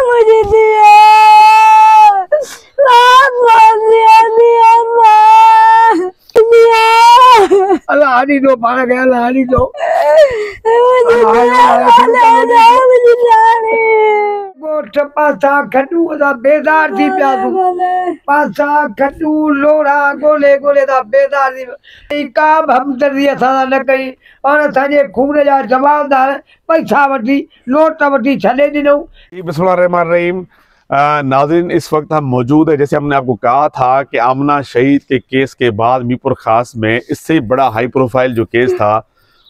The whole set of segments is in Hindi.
मुझे दिया अल्लाह हानी दो पाना गया अल्लाह हानी दो गोठ पासा खटू दा बेदार थी पिया तू पासा खटू लोड़ा गोले गोले दा बेदार थी का हमदर्दी असां न कई और असांजे खून जा जवाबदार पैसा वठी नोट वठी छॾे ॾिनऊं। बिस्मिल्लाहिर्रहमानिर्रहीम। नाज़रीन, इस वक्त हम मौजूद है, जैसे हमने आपको कहा था कि आमना शहीद के केस के बाद मीरपुर खास में इससे बड़ा हाई प्रोफाइल जो केस था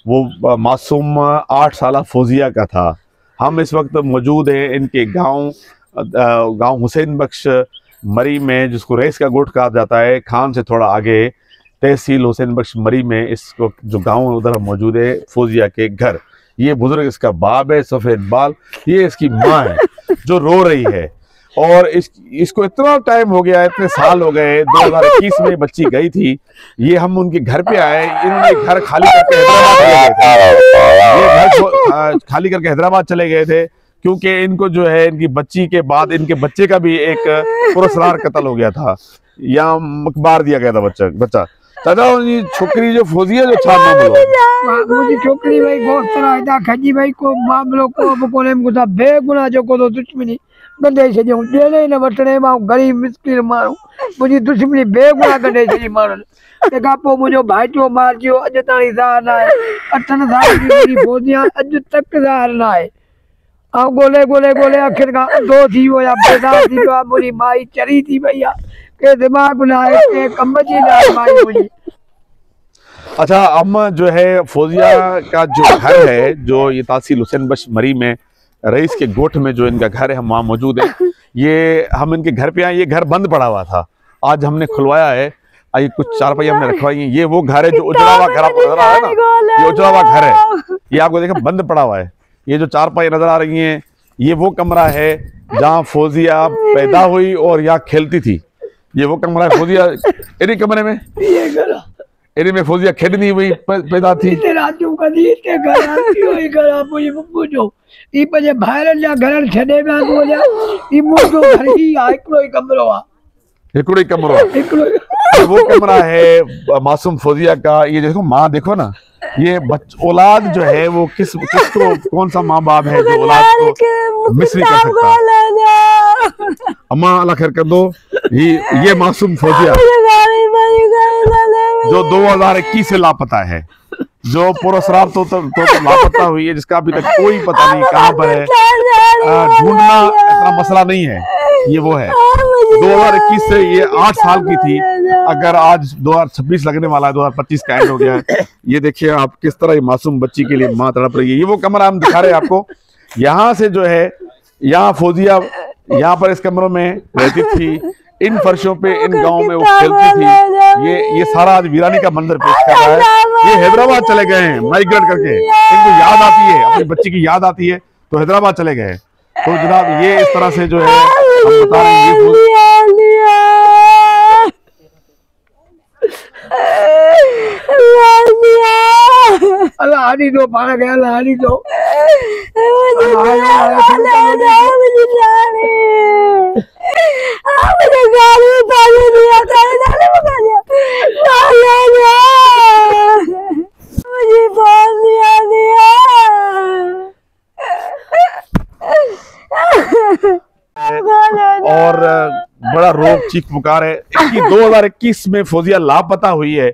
वो मासूम 8 साल फौजिया का था। हम इस वक्त मौजूद हैं इनके गांव हुसैन बख्श मरी में, जिसको रईस का गोठ कहा जाता है, खान से थोड़ा आगे तहसील हुसैन बख्श मरी में इसको जो गांव उधर मौजूद है फौजिया के घर। ये बुजुर्ग इसका बाप है, सफ़ेद बाल, ये इसकी माँ है जो रो रही है। और इसको इतना टाइम हो गया, इतने साल हो गए, 2021 में बच्ची गई थी। ये हम उनके घर पे आए, इन्होंने घर खाली करके हैदराबाद चले गए थे। ये घर खाली करके हैदराबाद चले गए थे क्योंकि इनको जो है इनकी बच्ची के बाद इनके बच्चे का भी एक पुरस्कार कत्ल हो गया था या मकबार दिया गया था बच्चा। दादा जी छोकरी जो फौजिया जो छा मामलो मुझी छोकरी भाई बहुत तरह इदा खजी भाई को मामलो को कोने में गुदा बेगुनाह जो को दुश्मनी गंदे छजो देने न वटने मा गरीब मिस्किन मारू मुझी दुश्मनी बेगुनाह गंदे छजी मारन तेका पो मुजो भाईचो मार जो अज ताणी ज़ार ना है 8 साल की मुझी फौजिया अज तक ज़ार ना है। आ गोले गोले गोले आखिर का दो थी वो या बेदार थी तो मुझी माई चरी थी भैया के दिमाग ना है के कमजी ना माई मुझी। अच्छा, अम्मा जो है फौजिया का जो घर है, जो ये तहसील हुसैन बख्श मरी में रईस के गोठ में जो इनका घर है, हम वहाँ मौजूद हैं। ये हम इनके घर पे आए, ये घर बंद पड़ा हुआ था, आज हमने खुलवाया है। ये कुछ चारपाई हमने रखवाई है। ये वो घर है जो उजड़ा हुआ घर आपको नजर आ रहा है ना, ये उजड़ा हुआ घर है, ये आपको देखा बंद पड़ा हुआ है। ये जो चारपाई नजर आ रही है, ये वो कमरा है जहाँ फौजिया पैदा हुई और यहाँ खेलती थी। ये वो कमरा है फौजिया, इन्हीं कमरे में इन्हीं में फौजिया खेलनी हुई पैदा थी। रातों का दी के घर आती हुई घर आप मुझे पूछो ई पजे बाहर जा घर छडे में हो जा ई मुझो घर ही आ एकड़ो ही कमरो आ एकड़ो ही कमरो ये वो कमरा है मासूम फौजिया का। ये देखो माँ, देखो ना, ये औलाद जो है वो किसको कौन सा माँ बाप है जो औलाद को मिस नहीं कर सकता। अम्मा अल्लाह खैर कर दो। ये मासूम फौजिया जो 2021 से लापता है, जो पुरस्कार तो लापता हुई है, जिसका अभी तक कोई पता नहीं कहाँ पर है। ढूंढना इतना मसला नहीं है, ये वो है। 2021 से ये 8 साल की थी, अगर आज 2026 लगने वाला है, 2025 का एंड हो गया है। ये देखिए आप किस तरह ये मासूम बच्ची के लिए माँ तड़प रही है। ये वो कमरा हम दिखा रहे हैं आपको। यहाँ से जो है, यहाँ फौजिया यहाँ पर इस कमरों में रहती थी, इन फर्शों पे इन गांव में वो खेलती थी। ये सारा आज वीरानी का मंजर पेश कर रहा है। ये हैदराबाद चले गए हैं माइग्रेट करके, इनको याद आती है, अपनी बच्ची की याद आती है तो हैदराबाद चले गए। तो जनाब ये इस तरह से जो है हम बता रहे हैं, अल्लाह हानी दो पाना गया अल्लाह हानी दो और बड़ा रोग चीख पुकार है। 2021 में फौजिया लापता हुई है।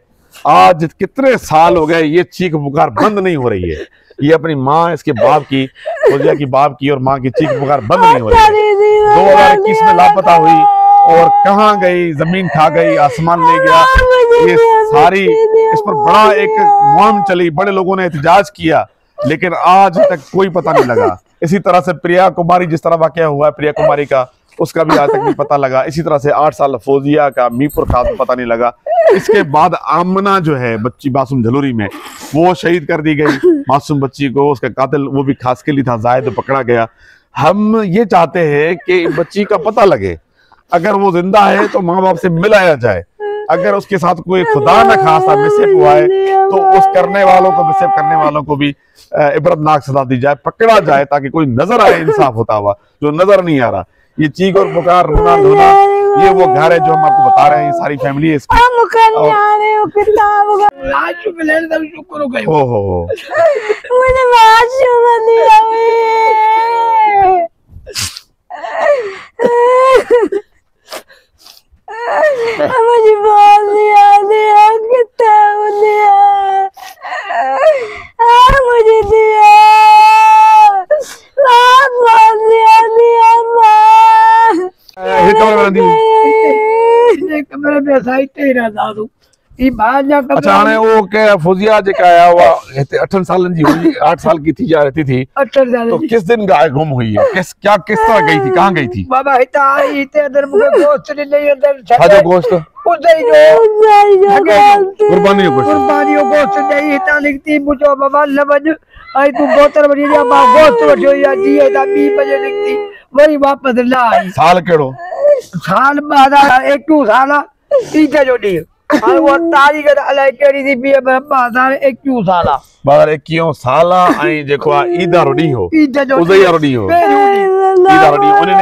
आज कितने साल हो गए, ये चीख पुकार बंद नहीं हो रही है। ये अपनी माँ, इसके बाप की, फौजिया की बाप की और माँ की चीख पुकार बंद नहीं हो रही है। 2021 में लापता हुई और कहाँ गई, जमीन खा गई, आसमान ले गया। ये सारी इस पर बड़ा एक मुहिम चली, बड़े लोगों ने एहतजाज किया, लेकिन आज तक कोई पता नहीं लगा। इसी तरह से प्रिया कुमारी, जिस तरह वाकया हुआ है प्रिया कुमारी का, उसका भी आज तक नहीं पता लगा। इसी तरह से 8 साल फौजिया का मीरपुर खास में पता नहीं लगा। इसके बाद आमना जो है बच्ची मासूम झलूरी में, वो शहीद कर दी गई मासूम बच्ची को। उसका कातिल वो भी खास के लिए था, जायद पकड़ा गया। हम ये चाहते हैं कि बच्ची का पता लगे, अगर वो जिंदा है तो माँ बाप से मिलाया जाए, अगर उसके साथ कोई खुदा न खासा मिसहेप हुआ है तो उस करने वालों को, मिसहेप करने वालों को भी इबरतनाक सजा दी जाए, पकड़ा जाए, ताकि कोई नजर आए इंसाफ होता हुआ, जो नजर नहीं आ रहा। ये चीख और पुकार, रोना धोना, ये वो घर है जो हम आपको बता रहे हैं, ये सारी फैमिली है इसकी। ओहो, मुझे बहुत शुगर दिया मुझे बहुत दिया कितना दिया मुझे दिया बहुत ये कमरे में दी। कमरे में असां हिते ई रहंदासीं। ई ॿाहिरि जा अच्छा, हाणे वो क्या फौजिया जेका है वो 8 सालन जी हुई, 8 साल की थी या रहती थी, 8 साल तो किस दिन गुम हुई है, किस तरह गई थी, कहाँ गई थी? बाबा हिते आई, हिते अंदर मूंखे गोश्त ॾिनई, अंदर छाजो गोश्त? उते जो कुर्बानी जो गोश्त। कुर्बानी जो गोश्त ॾेई हितां निकिती। मुंहिंजो बाबा न वञ, ऐं तूं बोतल वठी ॾिया, मां गोश्त वठियो या जीअं हितां 2 बजे निकिती, वरी वापसि न आई। साल केड़ो? साल 2021 साल ईद जो ॾींहुं। हाणे उहा तारीख़ त अलाए कहिड़ी थी बीहे, पर 2021 साल 2021 साल ऐं जेको आहे ईद वारो ॾींहुं हो, ईद जो उज़ई वारो ॾींहुं हो, ईद वारो ॾींहुं, उन्हें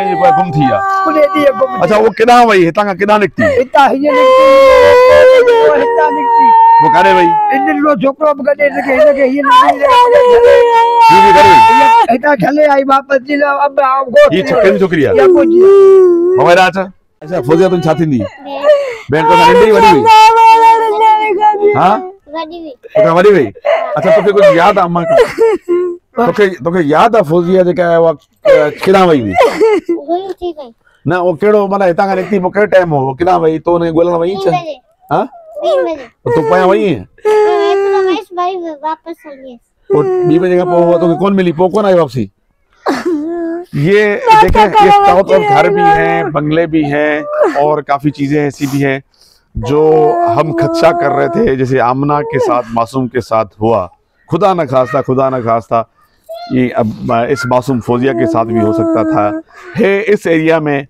जेको आहे गुम थी आहे। उन ॾींहुं गुम। अच्छा, वो किॾां वई, हितां खां किॾां निकिती? हितां हीअं निकिती, हितां निकिती। वो काॾे वई? इन छोकिरो बि गॾे हिनखे हीअं हितां छले आई वापसि जी ये कहिड़ी छोकिरी आहे? मोबाइल अच। अच्छा, फौजिया तुम छा थींदी? भेण तो नंढी वॾी हुई? हां, वॾी हुई। अच्छा, तोखे कुछ याद आहे अम्मा खां? तोखे याद आहे फौजिया जेका आहे उहा किॾां वई हुई? न, वो केड़ो माना हितां खां निकिती, मूंखे टाइम हो, किॾां वई? तो उन ॻोल्हण वई छा? हां, तूं पोयां वई है? वापस आई 2 बजे खां पोइ तोखे कोन मिली, पोइ कोन आई वापसी? ये देखें, ये चारों तरफ घर भी हैं, बंगले भी हैं और काफी चीजें ऐसी भी हैं जो हम खदशा कर रहे थे, जैसे आमना के साथ, मासूम के साथ हुआ। खुदा न खास्ता ये अब इस मासूम फौजिया के साथ भी हो सकता था। है इस एरिया में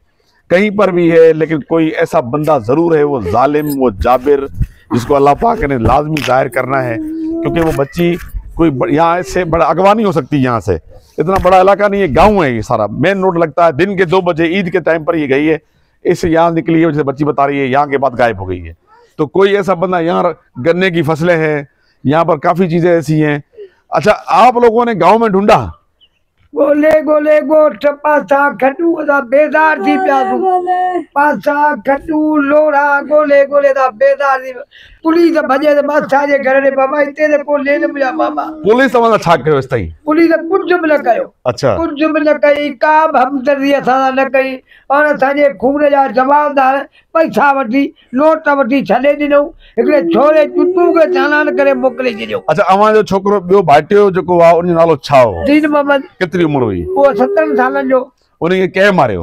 कहीं पर भी है, लेकिन कोई ऐसा बंदा जरूर है, वो जालिम, वो जाबिर, जिसको अल्लाह पाक ने लाजमी जाहिर करना है, क्योंकि वो बच्ची कोई यहाँ से बड़ा अगवा नहीं हो सकती। यहाँ से इतना बड़ा इलाका नहीं है, गांव है ये सारा, मेन रोड लगता है। दिन के 2 बजे ईद के टाइम पर ये गई है, इससे यहाँ निकली है, जैसे बच्ची बता रही है, यहाँ के बाद गायब हो गई है। तो कोई ऐसा बंदा, यहाँ गन्ने की फसलें हैं, यहाँ पर काफी चीजें ऐसी हैं। अच्छा, आप लोगों ने गांव में ढूंढा? गोले गोले गोठ पासा खटू दा बेदार थी प्यासू, पासा खटू लोड़ा गोले गोले दा बेदार थी। पुलिस भजे ते बादशाह जे घर रे बाबा इते ते को ले मुया बाबा। पुलिस वाला छा कयो इस ताईं? पुलिस कुछ भी न कयो। अच्छा, कुछ भी न कई, का हमदर्दी असा न कई, और असांजे खून जा जवाबदार पैसा वठी, नोट वठी छॾे ॾिनऊं, हिकिड़े छोरे चुटू के चालान करे मोकिले छॾियो। अच्छा, अवां जो छोकरो ॿियो भाइटियो जेको आहे उन जो नालो छा हो? दीन मोहम्मद। केतिरी उमिरि हुई? वो 17 सालन जो। उनखे कंहिं मारियो?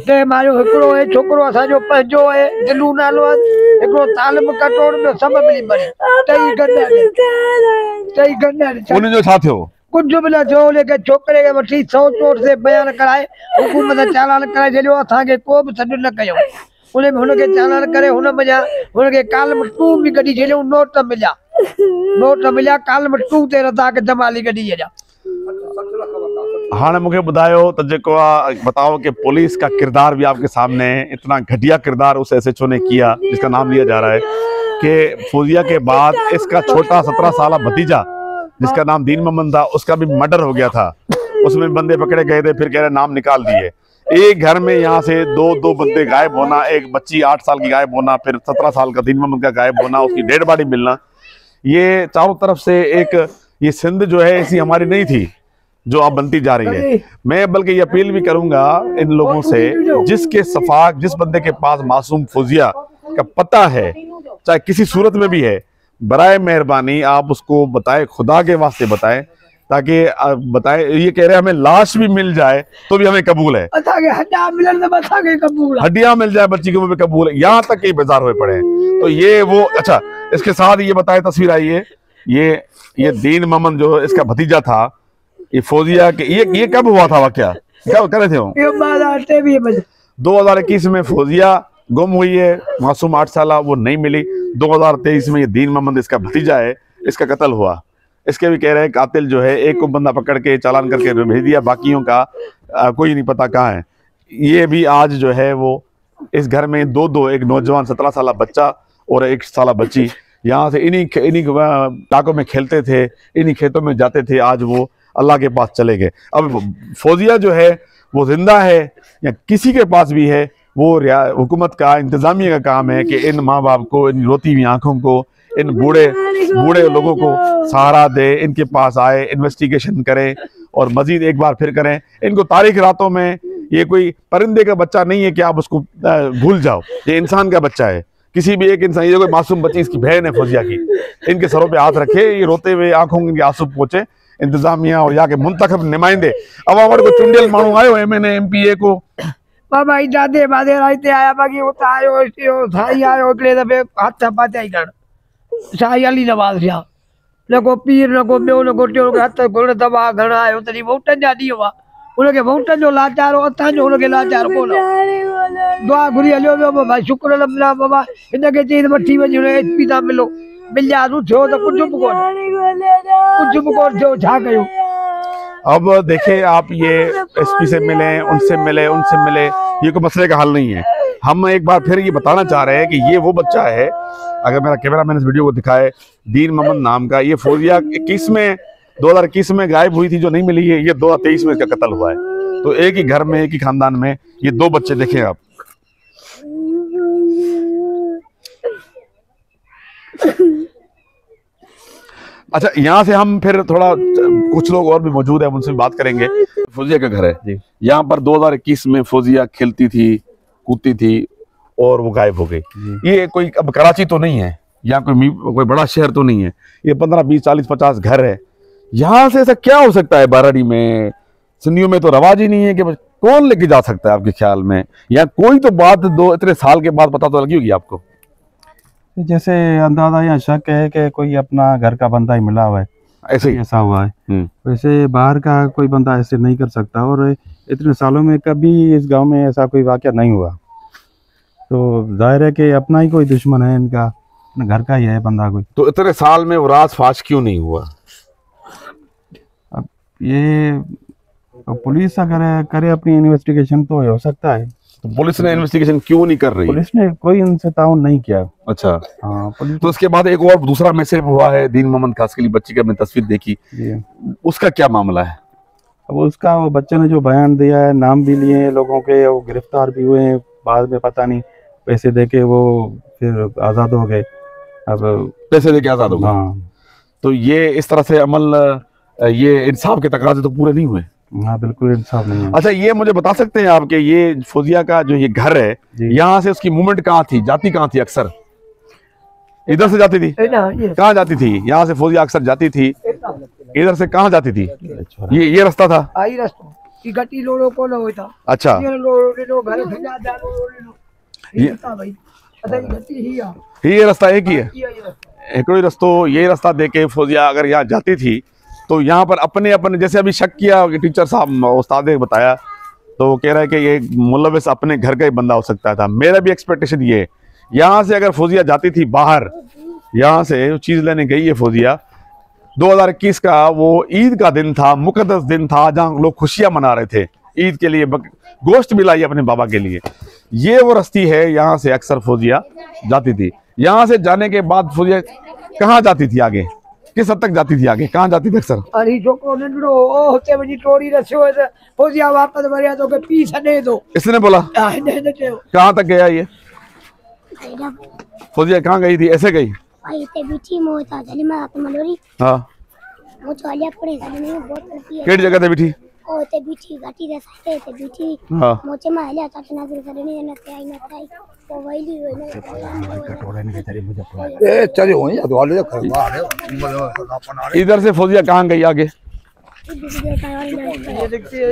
कंहिं मारियो? हिकिड़ो है छोकरो असांजो पंहिंजो है, दिलू नालो आहे, हिकिड़ो तालिब कटोड़ में सभु मिली मरी, टई गॾु। उन जो छा थियो? कुछ भी न थियो, लेके छोकरे के वठी 100 चोट से बयान कराए हुकूमत चालान कराए छॾियो, असांखे को बि सॾु न कयो। उन में हुनखे चालान करे, हुन में हुनखे कालम 2 भी कढी छॾियो, नोट मिलिया कालम 2 ते रज़ा के जमाली कढी छॾिया। हाँ, मुझे बताओ तो जेको बताओ कि पुलिस का किरदार भी आपके सामने है। इतना घटिया किरदार उस SHO ने किया, जिसका नाम लिया जा रहा है कि फौजिया के बाद इसका छोटा 17 साल भतीजा, जिसका नाम दीन मोहम्मद था, उसका भी मर्डर हो गया था। उसमें बंदे पकड़े गए थे, फिर कह रहे नाम निकाल दिए। एक घर में यहाँ से दो बंदे गायब होना, एक बच्ची 8 साल की गायब होना, फिर 17 साल का दीन मोहम्मद का गायब होना, उसकी डेड बॉडी मिलना, ये चारों तरफ से एक ये सिंध जो है ऐसी हमारी नहीं थी जो अब बनती जा रही है। मैं बल्कि ये अपील भी करूंगा इन लोगों से, जिसके सफाक, जिस बंदे के पास मासूम फौजिया का पता है, चाहे किसी सूरत में भी है, बराए मेहरबानी आप उसको बताएं, खुदा के वास्ते बताएं, ताकि बताएं। ये कह रहे हैं हमें लाश भी मिल जाए तो भी हमें कबूल है, हड्डियां मिल जाए बच्ची को भी कबूल है, यहाँ तक कि बेजार हुए पड़े हैं। तो ये वो, अच्छा इसके साथ ये बताए, तस्वीर आई है, ये दीन मोहम्मद जो इसका भतीजा था, ये फौजिया के, ये कब हुआ था वाकया, क्या कर रहे थे? 2021 में 2021 में फौजिया गुम हुई है मासूम 8 साल, वो नहीं मिली। 2023 में ये दीन मोहम्मद इसका भतीजा है, इसका कत्ल हुआ। इसके भी कह रहे हैं कातिल जो है एक को बंदा पकड़ के चालान करके भेज दिया, बाकियों का कोई नहीं पता कहाँ है। ये भी आज जो है वो इस घर में दो एक नौजवान 17 साल बच्चा और 1 साल बच्ची यहाँ से इन्हीं इलाकों में खेलते थे, इन्हीं खेतों में जाते थे, आज वो अल्लाह के पास चले गए। अब फौजिया जो है वो जिंदा है या किसी के पास भी है, वो हुकूमत का इंतजामिया का काम है कि इन माँ बाप को, इन रोती हुई आंखों को, इन बूढ़े लोगों को सहारा दे, इनके पास आए, इन्वेस्टिगेशन करें और मजीद एक बार फिर करें। इनको तारीख रातों में, ये कोई परिंदे का बच्चा नहीं है कि आप उसको भूल जाओ, ये इंसान का बच्चा है। किसी भी एक इंसान, ये कोई मासूम बच्ची, इसकी बहन है फौजिया की, इनके सरों पे हाथ रखे, ये रोते हुए आंखों के आंसू पहुंचे इंतजामिया और यहाँ के मुंतखब नुमाइंदे। अब हमारे को चुंडियल मानू आयो MNA MPA को बाबा ई दादे बादे राइते आया बाकी उता आयो इयो साई आयो अगले दफे हाथ पाते ही कर साई अली नवाज जा नको पीर नको ॿियो नको टियों हथ गुण दबा घणा आयो तॾहिं वोटनि जा ॾींहं हुआ, उनखे वोटनि जो लाचार हो, असांजो उनखे लाचार कोन हो। दुआ घुरी हलियो वियो भाई, शुक्र अल्लाह बाबा हिनखे चई त वठी वञ HP था मिलो, मिलियासीं थियो त कुझु बि कोन थियो, छा कयूं। अब देखें आप, ये SP से मिले, उनसे मिले, ये कोई मसले का हल नहीं है। हम एक बार फिर ये बताना चाह रहे हैं कि ये वो बच्चा है, अगर मेरा कैमरा मैन इस वीडियो को दिखाए, दीन मोहम्मद नाम का, ये फौजिया 2021 में गायब हुई थी जो नहीं मिली है, ये 2023 में इसका कत्ल हुआ है। तो एक ही घर में, एक ही खानदान में ये 2 बच्चे देखें आप। अच्छा, यहाँ से हम फिर थोड़ा, कुछ लोग और भी मौजूद है, उनसे बात करेंगे। फौजिया का घर है, यहाँ पर 2021 में फौजिया खेलती थी, कूदती थी और वो गायब हो गई। ये कोई अब कराची तो नहीं है, यहाँ कोई बड़ा शहर तो नहीं है, ये 15, 20, 40, 50 घर है। यहाँ से ऐसा क्या हो सकता है बाराड़ी में? सिंधियों में तो रवाज ही नहीं है कि कौन लेके जा सकता है आपके ख्याल में? या कोई तो बात इतने साल के बाद पता तो लगी होगी आपको। जैसे अंदाजा या शक है कि कोई अपना घर का बंदा ही मिला हुआ है, ऐसा हुआ है। वैसे बाहर का कोई बंदा ऐसे नहीं कर सकता, और इतने सालों में कभी इस गांव में ऐसा कोई वाकया नहीं हुआ। तो जाहिर है कि अपना ही कोई दुश्मन है इनका, अपने घर का ही है बंदा कोई। तो इतने साल में वो राज फाश क्यों नहीं हुआ? अब ये पुलिस अगर करे अपनी इन्वेस्टिगेशन तो हो सकता है। तो पुलिस ने इन्वेस्टिगेशन क्यों नहीं कर रही? पुलिस ने कोई उनसे ताउन नहीं किया। अच्छा, हाँ। पुलिस तो उसके बाद एक और दूसरा मैसेज हुआ है, दीन मोहम्मद खास के लिए बच्ची की हमने तस्वीर देखी, उसका क्या मामला है? अब उसका, वो बच्चे ने जो बयान दिया है, नाम भी लिए हैं लोगों के, वो गिरफ्तार भी हुए हैं, बाद में पता नहीं पैसे देके वो फिर आज़ाद हो गए। अब पैसे देके आज़ाद हो गए। हाँ। तो ये इस तरह से अमल, ये इंसाफ के तकाजे तो पूरे नहीं हुए। हाँ, बिल्कुल इंसाफ नहीं है। अच्छा, ये मुझे बता सकते हैं आप कि ये फौजिया का जो ये घर है, यहाँ से उसकी मूवमेंट कहाँ थी, जाती कहाँ थी? अक्सर इधर से जाती थी, कहाँ जाती थी? यहाँ से फौजिया अक्सर जाती थी, इधर से कहाँ जाती थी? ये रास्ता था। अच्छा, ये रास्ता एक ही है, एक ही रास्ता। ये रास्ता देके फौजिया अगर यहाँ जाती थी तो यहाँ पर अपने जैसे अभी शक किया टीचर साहब, उस्ताद ने बताया, तो वो कह रहा है कि ये मुलविस अपने घर का ही बंदा हो सकता था। मेरा भी एक्सपेक्टेशन ये है, यहाँ से अगर फौजिया जाती थी बाहर, यहाँ से चीज़ लेने गई है फौजिया, 2021 का वो ईद का दिन था, मुकद्दस दिन था, जहाँ लोग खुशियाँ मना रहे थे, ईद के लिए गोश्त भी लाई अपने बाबा के लिए। ये वो रस्ती है, यहाँ से अक्सर फौजिया जाती थी। यहाँ से जाने के बाद फौजिया कहाँ जाती थी आगे, किस हद तक जाती थी आगे, कहाँ जाती थी अक्सर? अरे छोकरो नंढड़ो ओ होते वञी टोड़ी रसियो त फौजिया वापस वरिया तो के पी छॾे थो। इसने बोला? कहाँ तक गया ये फौजिया? कहाँ गई थी? ऐसे गई? हाँ, केड़ी जगह थे बैठी? इधर से फौजिया कहाँ गई आगे?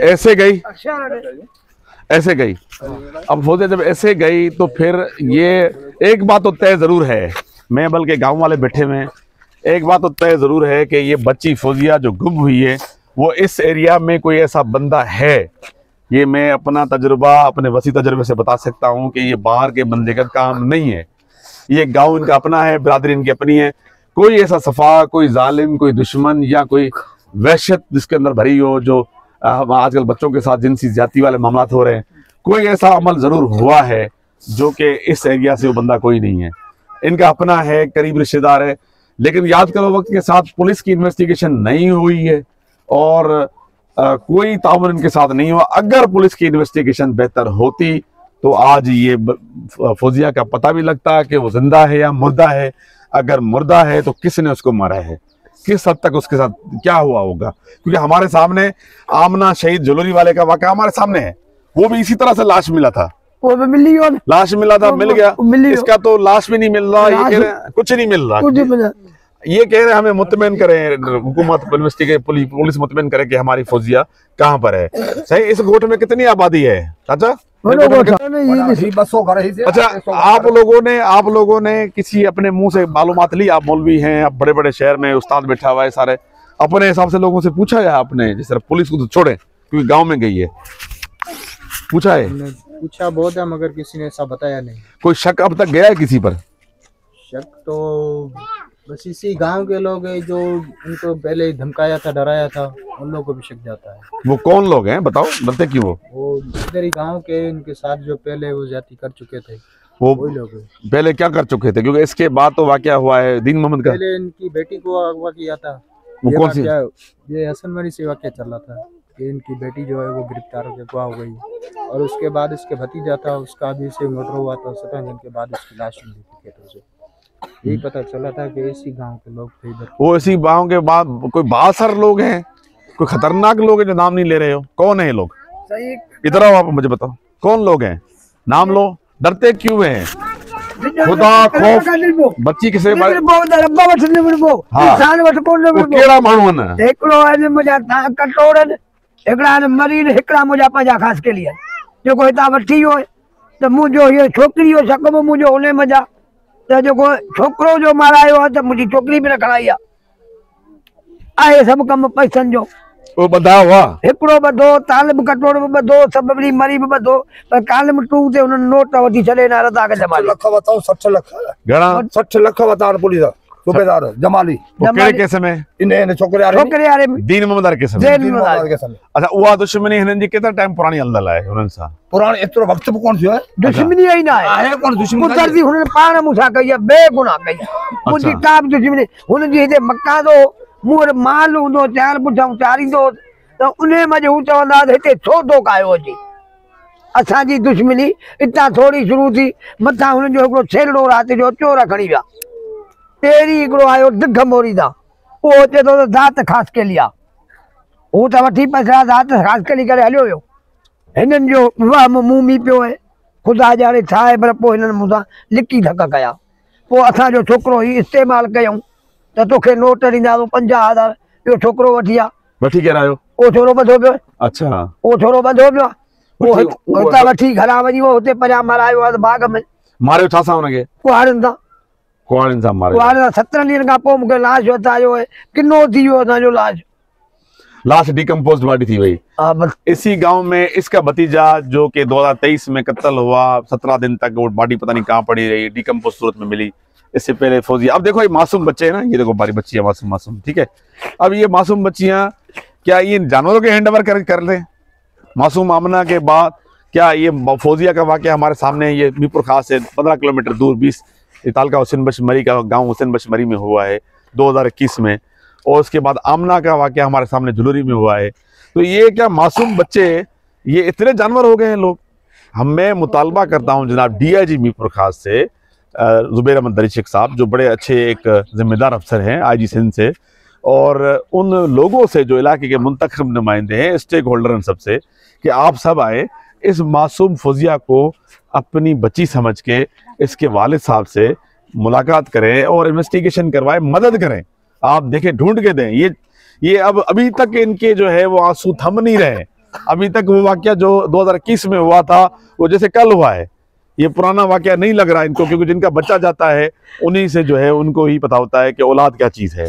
ऐसे गई, ऐसे गई। अब फौजिया जब ऐसे गई तो फिर ये एक बात तो तय जरूर है, मैं बल्कि गांव वाले बैठे में, एक बात तो तय जरूर है कि ये बच्ची फौजिया जो गुम हुई है, वो इस एरिया में कोई ऐसा बंदा है ये मैं अपना तजुर्बा अपने वसी तजुर्बे से बता सकता हूँ कि ये बाहर के बंदे का काम नहीं है। ये गांव इनका अपना है, बिरादरी इनकी अपनी है। कोई ऐसा सफा, कोई जालिम, कोई दुश्मन या कोई वहशत जिसके अंदर भरी हो, जो आजकल बच्चों के साथ जिनसी ज्यादती वाले मामला हो रहे हैं, कोई ऐसा अमल जरूर हुआ है जो कि इस एरिया से वो बंदा कोई नहीं है। इनका अपना है, करीब रिश्तेदार है। लेकिन याद करो, वक्त के साथ पुलिस की इन्वेस्टिगेशन नहीं हुई है और कोई ताउन इनके साथ नहीं हुआ। अगर पुलिस की इन्वेस्टिगेशन बेहतर होती तो आज ये फौजिया का पता भी लगता कि वो जिंदा है या मुर्दा है। अगर मुर्दा है तो किसने उसको मारा है, किस हद तक उसके साथ क्या हुआ होगा, क्योंकि हमारे सामने आमना शहीद ज्वेलरी वाले का वाकया हमारे सामने है। वो भी इसी तरह से लाश मिला था, वो भी मिली हो ना, लाश मिला था, मिल गया। मिली इसका तो लाश भी नहीं मिल रहा, ये कह रहे हैं कुछ नहीं मिल रहा। कुछ नहीं मिला। ये कह रहे हैं हमें मुतमईन करें, हुकूमत इन्वेस्टिगेट पुलिस मुतमईन करे कि हमारी फौजिया कहाँ पर है। सही, इस गोट में कितनी आबादी है चाचा? अच्छा, आप लोगों ने किसी अपने मुंह से मालूमात ली? आप मौलवी हैं, आप बड़े बड़े शहर में उस्ताद बैठा हुआ है, सारे अपने हिसाब से लोगों से पूछा है आपने? जिस तरह पुलिस को तो छोड़े क्योंकि गांव में गई है, पूछा है? पूछा बहुत है मगर किसी ने ऐसा बताया नहीं। कोई शक अब तक गया है किसी पर? शक तो बस इसी गांव के लोग हैं जो उनको पहले धमकाया था, डराया था, उन लोगों को भी शक जाता है। वो कौन लोग हैं बताओ, बनते क्यों? वो इधर ही गांव के, उनके साथ जो पहले वो जाति कर चुके थे वो वही लोग हैं। पहले क्या कर चुके थे? क्योंकि इसके बाद तो वाकया हुआ है दीन मोहम्मद का। पहले इनकी बेटी को अगवा किया था। वो कौन सी? ये हसनमरी से वाकया चल रहा था कि इनकी बेटी जो है वो गिरफ्तार होकर अगवा हो गई, और उसके बाद इसके भतीजा था, उसका भी से मर्डर हुआ था। 17 दिन के बाद उसकी लाश मिली थी खेतों से। यही पता चला था कि इसी गांव के लोग थे इधर। वो इसी गांव के बाद कोई बासर लोग हैं, कोई खतरनाक लोग हैं जो नाम नहीं ले रहे हो? कौन है ये लोग? इधर आओ, आप मुझे बताओ कौन लोग हैं, नाम लो। डरते क्यों हैं? खुदा खौफ बच्ची किसे बारे केड़ा माण्हू है? एकड़ो है मुझा कटोरन, एकड़ा मरीन, एकड़ा मुझा पंजा खास के लिए जो हितां वठी हो त मुंहिंजो इहो छोकिरी हो सकबो मुंहिंजो उन मज़ा त जेको छोकिरो जो मारायो आहे त मुंहिंजी छोकिरी बि न खणाई आहे सभु कमु पैसनि जो। वो बधा हुआ हिकिड़ो ॿधो, तालिब कटोर बि ॿधो, सबबरी मरी बि ॿधो, पर कालिम टू ते हुननि नोट वठी छॾे न रदा खे जमाली। लख वताऊं 60 लख घणा? 60 लख वता पुलिस सूबेदार जमाली। वो केड़े केस में? इन छोकरे वारे में दीन मोहम्मद केस में। अच्छा, उहा दुश्मनी हिननि जी केतिरा टाइम पुराणी हलंदल आहे हुननि सां? पुराणी एतिरो वक्त बि कोन थियो आहे। दुश्मनी ई न आहे कोन दुश्मनी। कुदरती हुननि पाण मूंसां कई आहे, बेगुनाह कई आहे। मुंहिंजी का बि दुश्मनी, हुनजी हिते मकानो मूं माल हूंदो, चार पुठियां चारींदो त उन मज़े हू चवंदा हिते छो थो कायो अचे। असांजी दुश्मनी हितां थोरी शुरू थी, मथां हुननि जो हिकिड़ो छेलड़ो राति जो चोर खणी विया। पहिरीं हिकिड़ो आयो दिघ मोरीदा, उहो अचे थो त दात खास के लिया, हू त वठी पैसा दात खास के करे हलियो वियो। हिननि जो मुंहुं मी पियो आहे, ख़ुदा ॼाणे छा आहे, पर पोइ हिननि मूंसां लिकी धक कया। पोइ असांजो छोकिरो ई इस्तेमालु कयूं त तोखे नोट ॾींदासीं 50,000, इहो छोकिरो वठी आ। वठी केरु आयो? उहो छोरो ॿधो पियो। अच्छा, उहो छोरो ॿधो पियो, पोइ हितां वठी घरां वञी वियो, हुते परियां मरायो आहे बाग़ में। मारियो छा सां हुनखे? कुहाड़नि सां। कुहाड़नि सां मारियो? कुहाड़नि सां 17 ॾींहंनि खां पोइ मूंखे लाश वतायो आहे, किनो थी वियो असांजो लाश डिकम्पोज बॉडी थी वही। इसी गांव में इसका भतीजा जो कि 2023 में कत्ल हुआ, 17 दिन तक वो बॉडी पता नहीं कहाँ पड़ी रही, डिकम्पोज सूरत में मिली। इससे पहले फौजी, अब देखो ये मासूम बच्चे हैं ना, ये देखो बारी बच्चियां मासूम, ठीक है। अब ये मासूम बच्चियां क्या ये जानवरों के हैंड ओवर कर ले? मासूम आमना के बाद क्या ये फौजिया का वाकया हमारे सामने, ये मीरपुर खास से 15 किलोमीटर दूर 20 तालका हुसैन बशमरी का गांव हुसैन बशमरी में हुआ है 2021 में, और उसके बाद आमना का वाकया हमारे सामने जुलूरी में हुआ है। तो ये क्या मासूम बच्चे, ये इतने जानवर हो गए हैं लोग। मैं मुतालबा करता हूँ जनाब DIG मीरपुर खास से जुबैर अहमद दरी शेख साहब, जो बड़े अच्छे एक जिम्मेदार अफसर हैं IG सिंध से, और उन लोगों से जो इलाके के मुंतखब नुमाइंदे हैं, स्टेक होल्डर हैं, सबसे कि आप सब आए, इस मासूम फौजिया को अपनी बच्ची समझ के इसके वालिद साहब से मुलाकात करें और इन्वेस्टिगेशन करवाएं, मदद करें। आप देखें, ढूंढ के दें। ये अब अभी तक इनके जो है वो आंसू थम नहीं रहे। अभी तक वो वाकया जो 2021 में हुआ था वो जैसे कल हुआ है, ये पुराना वाकया नहीं लग रहा इनको, क्योंकि जिनका बच्चा जाता है उन्हीं से जो है उनको ही पता होता है कि औलाद क्या चीज़ है।